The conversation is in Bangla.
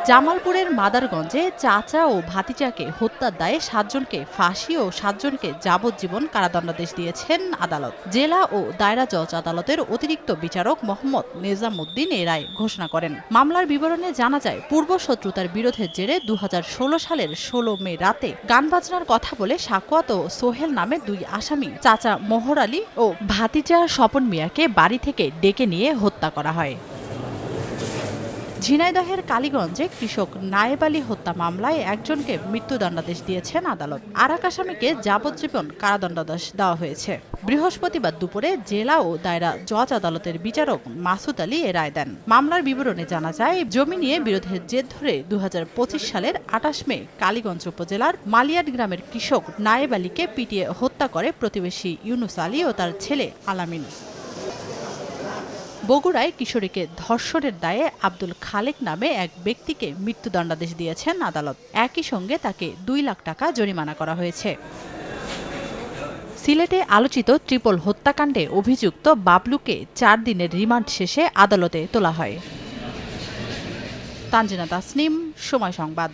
জামালপুরের মাদারগঞ্জে চাচা ও ভাতিজাকে হত্যার দায়ে ৭ জনকে ফাঁসি ও ৭ জনকে যাবজ্জীবন কারাদণ্ডাদেশ দিয়েছেন আদালত। জেলা ও দায়রা জজ আদালতের অতিরিক্ত বিচারক মোহাম্মদ নিজামুদ্দিন এ রায় ঘোষণা করেন। মামলার বিবরণে জানা যায়, পূর্বশত্রুতার বিরোধের জেরে ২০১৬ সালের ১৬ মে রাতে গান বাজনার কথা বলে সাকোয়াত ও সোহেল নামে ২ আসামি চাচা মোহর আলী ও ভাতিজা স্বপন মিয়াকে বাড়ি থেকে ডেকে নিয়ে হত্যা করা হয়। ঝিনাইদহের কালীগঞ্জে কৃষক নায়েব আলী হত্যা মামলায় ১ জনকে মৃত্যুদণ্ডাদেশ দিয়েছেন আদালত। আর এক আসামিকে যাবজ্জীবন কারাদণ্ডাদেশ দেওয়া হয়েছে। বৃহস্পতিবার দুপুরে জেলা ও দায়রা জজ আদালতের বিচারক মাসুদ আলী এ রায় দেন। মামলার বিবরণে জানা যায়, জমি নিয়ে বিরোধের জের ধরে ২০২৫ সালের ২৮ মে কালীগঞ্জ উপজেলার মালিয়াট গ্রামের কৃষক নায়েব আলীকে পিটিয়ে হত্যা করে প্রতিবেশী ইউনুস আলী ও তার ছেলে আলামিন। বগুড়ায় কিশোরীকে ধর্ষণের দায়ে আব্দুল খালেক নামে এক ব্যক্তিকে মৃত্যুদণ্ডাদেশ দিয়েছেন আদালত। একই সঙ্গে তাকে ২ লাখ টাকা জরিমানা করা হয়েছে। সিলেটে আলোচিত ট্রিপল হত্যাকাণ্ডে অভিযুক্ত বাবলুকে ৪ দিনের রিমান্ড শেষে আদালতে তোলা হয়। তানজিনা তাসনিম, সময় সংবাদ।